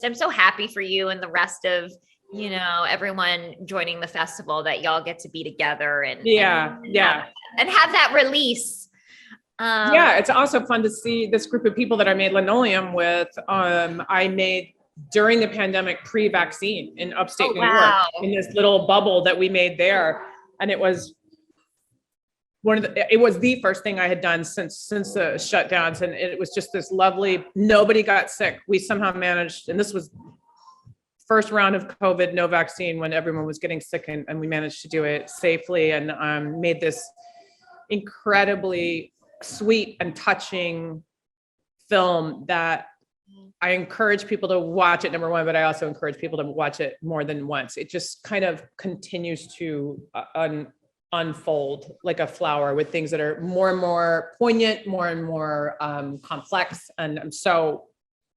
I'm so happy for you and the rest of, everyone joining the festival, that y'all get to be together and have that release. It's also fun to see this group of people that I made LINOLEUM with. I made during the pandemic pre-vaccine in upstate New York, in this little bubble that we made there. And it was the first thing I had done since the shutdowns. And it was just this lovely, nobody got sick. We somehow managed, and this was first round of COVID, no vaccine, when everyone was getting sick, and we managed to do it safely, and made this incredibly sweet and touching film that I encourage people to watch it, number one, but I also encourage people to watch it more than once. It just kind of continues to unfold like a flower, with things that are more and more poignant, more and more complex. And I'm so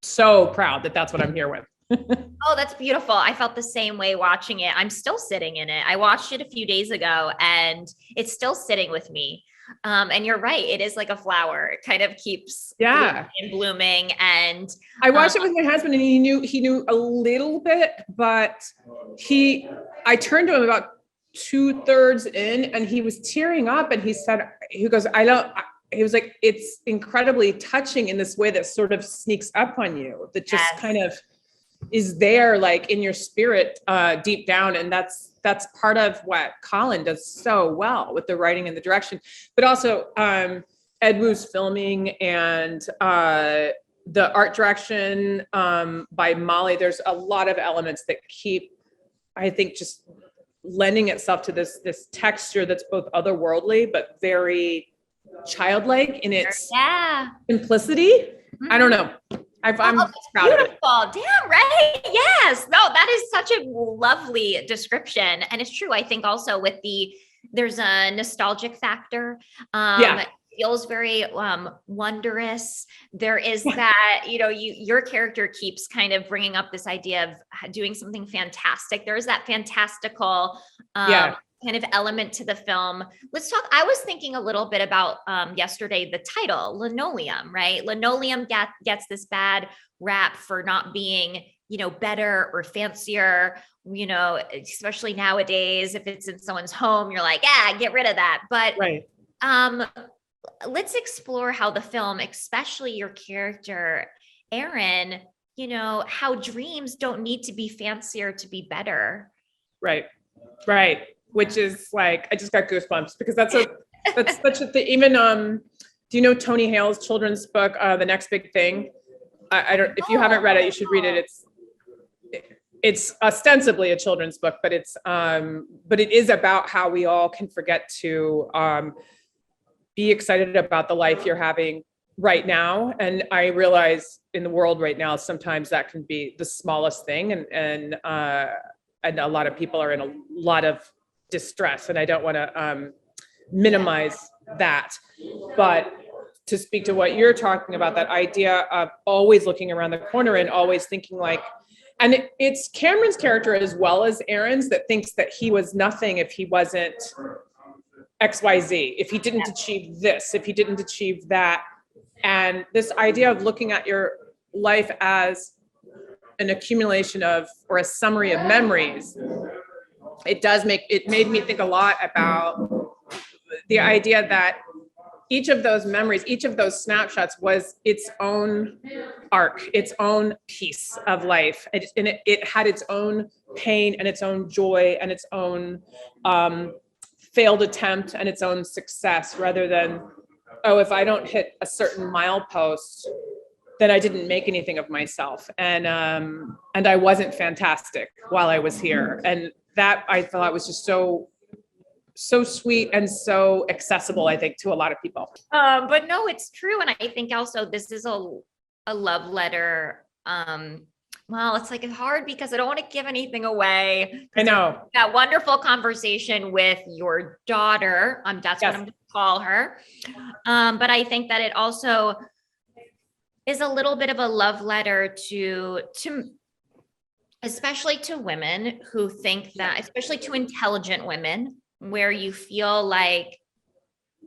proud that that's what I'm here with. Oh, that's beautiful. I felt the same way watching it. I'm still sitting in it. I watched it a few days ago and it's still sitting with me. And you're right. It is like a flower. It kind of keeps blooming. And I watched it with my husband, and he knew a little bit, but I turned to him about 2/3 in, and he was tearing up, and he goes, he was like, it's incredibly touching in this way that sort of sneaks up on you, that just kind of is there, like in your spirit, deep down. And that's part of what Colin does so well with the writing and the direction, but also Ed Wu's filming and the art direction by Molly. There's a lot of elements that keep, I think, just lending itself to this texture that's both otherworldly but very childlike in its simplicity. Mm-hmm. I don't know. I'm proud of it. Damn right. Yes. No, that is such a lovely description. And it's true. I think also with there's a nostalgic factor. It feels very wondrous. There is that, your character keeps kind of bringing up this idea of doing something fantastic. There is that fantastical kind of element to the film. Let's talk. I was thinking a little bit about yesterday, the title, LINOLEUM, right? LINOLEUM gets this bad rap for not being, better or fancier, especially nowadays. If it's in someone's home, you're like, get rid of that. But let's explore how the film, especially your character, Aaron, how dreams don't need to be fancier to be better. Right. Which is like, I just got goosebumps because that's such a thing. Even, do you know Tony Hale's children's book, The Next Big Thing? I don't, if you haven't read it, you should read it. It's ostensibly a children's book, but but it is about how we all can forget to be excited about the life you're having right now. And I realize in the world right now, sometimes that can be the smallest thing. And a lot of people are in a lot of distress, and I don't want to minimize that, but to speak to what you're talking about, that idea of always looking around the corner and always thinking like, and it's Cameron's character as well as Aaron's that thinks that he was nothing if he wasn't XYZ, if he didn't achieve this, if he didn't achieve that. And this idea of looking at your life as an accumulation of, or a summary of memories, it made me think a lot about the idea that each of those memories, each of those snapshots was its own arc, its own piece of life. And it had its own pain and its own joy and its own failed attempt and its own success, rather than, if I don't hit a certain milepost, then I didn't make anything of myself. And I wasn't fantastic while I was here. And that I thought was just so sweet and so accessible, I think, to a lot of people. But no, it's true. And I think also this is a love letter. Well, it's like, it's hard because I don't want to give anything away. I know. That wonderful conversation with your daughter. That's what I'm going to call her. But I think that it also is a little bit of a love letter to especially to women who think that, especially to intelligent women, where you feel like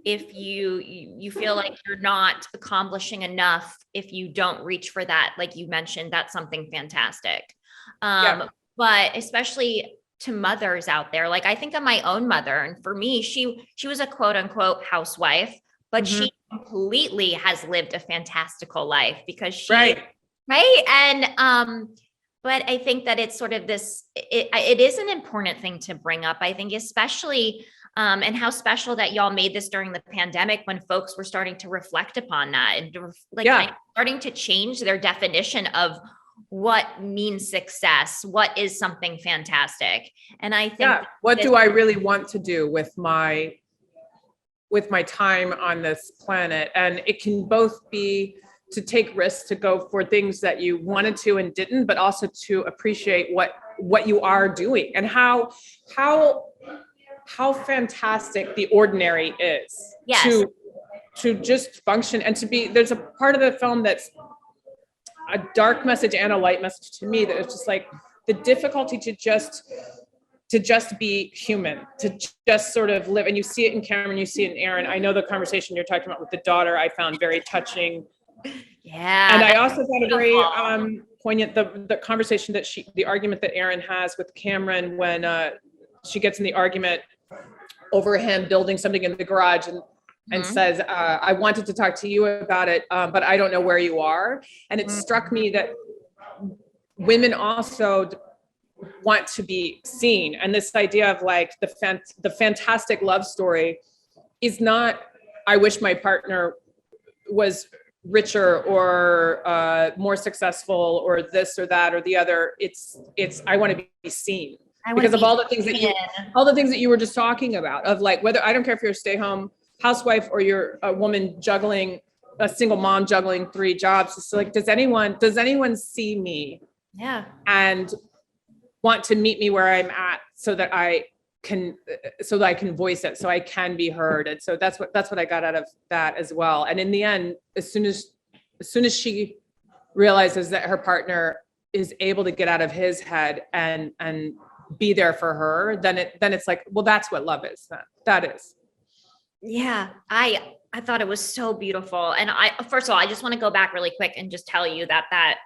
if you feel like you're not accomplishing enough, if you don't reach for that, like you mentioned, that's something fantastic. Yeah. But especially to mothers out there, like I think of my own mother, and for me, she was a quote unquote housewife, but Mhm. she completely has lived a fantastical life because she, Right. right? And but I think that it's sort of this, it is an important thing to bring up, I think, especially and how special that y'all made this during the pandemic when folks were starting to reflect upon that and like kind of starting to change their definition of what means success, what is something fantastic. And I think what do I really want to do with my time on this planet? And it can both be to take risks, to go for things that you wanted to and didn't, but also to appreciate what you are doing and how fantastic the ordinary is. yes, to just function and to be, there's a part of the film that's a dark message and a light message to me, that it's just like the difficulty to just be human, to just sort of live. And you see it in Cameron, you see it in Aaron. I know the conversation you're talking about with the daughter, I found very touching. yeah, And I also found it very beautiful. poignant, the conversation that the argument that Aaron has with Cameron when she gets in the argument over him building something in the garage and Mhm. says, I wanted to talk to you about it, but I don't know where you are. And it struck me that women also want to be seen. And this idea of like the fantastic love story is not, I wish my partner was richer or more successful or this or that or the other. It's I want to be seen because of all the things that you were just talking about, of like, whether, I don't care if you're a stay-home housewife or you're a woman juggling, a single mom juggling 3 jobs. It's like, does anyone see me? Yeah. And want to meet me where I'm at so that I can voice it, so I can be heard. And so that's what I got out of that as well. And in the end, as soon as she realizes that her partner is able to get out of his head and be there for her, then it's like, well, that's what love is. That is. Yeah, I thought it was so beautiful. And first of all, I just want to go back really quick and just tell you that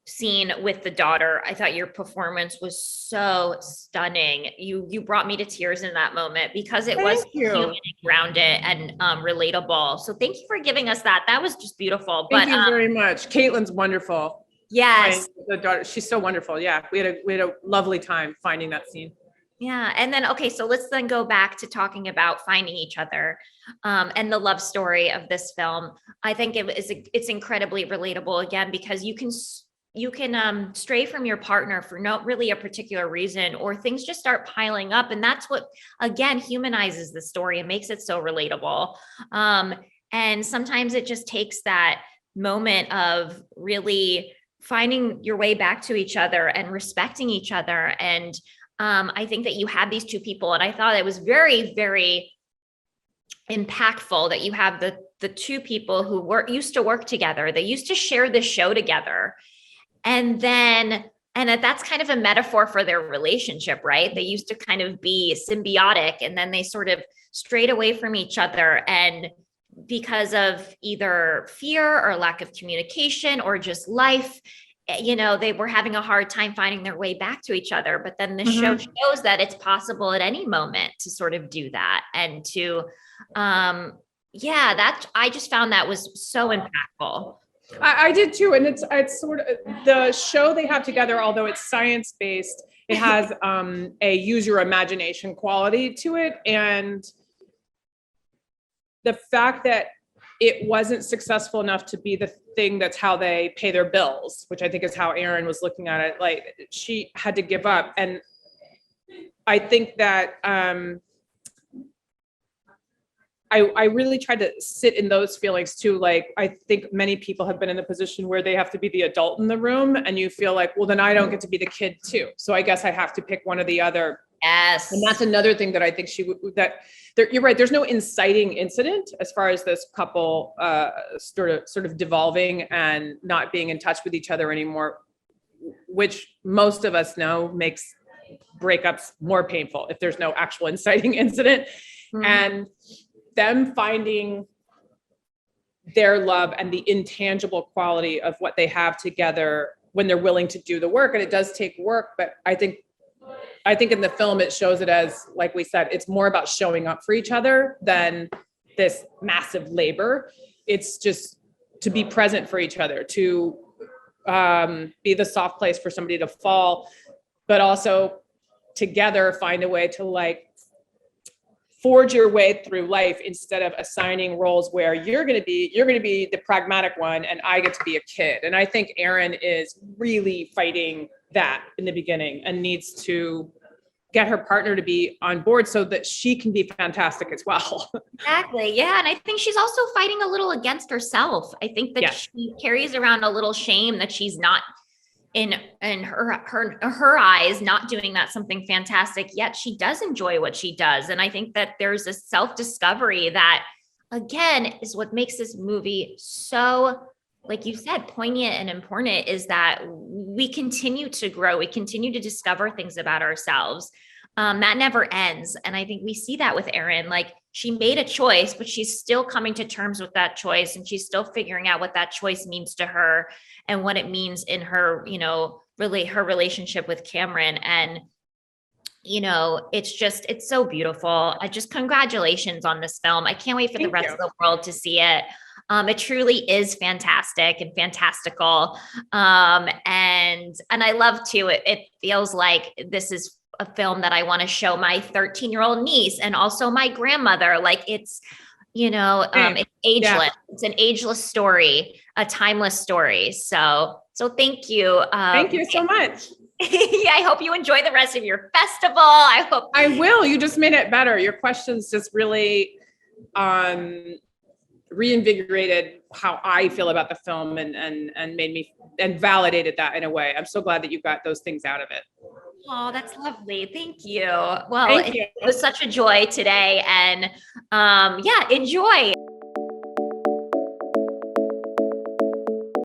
scene with the daughter, I thought your performance was so stunning. You brought me to tears in that moment because it was human and grounded and relatable. So thank you for giving us that. That was just beautiful. Thank you very much. Caitlin's wonderful. Yes. The daughter, she's so wonderful. Yeah, we had a lovely time finding that scene. Yeah. And then, okay, so let's then go back to talking about finding each other and the love story of this film. I think it's incredibly relatable again, because you can stray from your partner for no really a particular reason, or things just start piling up. And that's what, again, humanizes the story and makes it so relatable. And sometimes it just takes that moment of really finding your way back to each other and respecting each other. And I think that you had these 2 people, and I thought it was very, very impactful that you have the 2 people who used to work together. They used to share the show together. And that's kind of a metaphor for their relationship, right? They used to kind of be symbiotic, and then they sort of strayed away from each other. And because of either fear or lack of communication or just life, they were having a hard time finding their way back to each other. But then the show shows that it's possible at any moment to sort of do that. And to, that I just found that was so impactful. I did too. And it's sort of the show they have together, although it's science-based, it has a use your imagination quality to it. And the fact that it wasn't successful enough to be the thing that's how they pay their bills, which I think is how Aaron was looking at it. Like, she had to give up. And I think that I really tried to sit in those feelings too. Like, I think many people have been in a position where they have to be the adult in the room, and you feel like, well, then I don't get to be the kid too. So I guess I have to pick one or the other. Yes. And that's another thing that I think you're right. There's no inciting incident as far as this couple sort of devolving and not being in touch with each other anymore, which most of us know makes breakups more painful if there's no actual inciting incident. And them finding their love and the intangible quality of what they have together when they're willing to do the work. And it does take work, but I think in the film, it shows it as, like we said, it's more about showing up for each other than this massive labor. It's just to be present for each other, to be the soft place for somebody to fall, but also together find a way to like forge your way through life instead of assigning roles where you're going to be the pragmatic one and I get to be a kid. And I think Erin is really fighting that in the beginning and needs to get her partner to be on board so that she can be fantastic as well. Exactly. Yeah. And I think she's also fighting a little against herself. I think that she carries around a little shame that she's not in her eyes, not doing that something fantastic, yet she does enjoy what she does. And I think that there's a self-discovery that, again, is what makes this movie so, like you said, poignant and important, is that we continue to grow. We continue to discover things about ourselves. That never ends. And I think we see that with Erin. Like, she made a choice, but she's still coming to terms with that choice. And she's still figuring out what that choice means to her and what it means in her, you know, really her relationship with Cameron. And, you know, it's so beautiful. Congratulations on this film. I can't wait for the rest of the world to see it. It truly is fantastic and fantastical. And I love too, it feels like this is a film that I want to show my 13-year-old niece and also my grandmother. Like, it's, you know, it's ageless. Yeah. It's an ageless story, a timeless story. So thank you. Thank you so much. Yeah, I hope you enjoy the rest of your festival. I will. You just made it better. Your questions just really reinvigorated how I feel about the film and made me and validated that in a way. I'm so glad that you got those things out of it. Oh, that's lovely. Thank you. Well, it was such a joy today, and enjoy.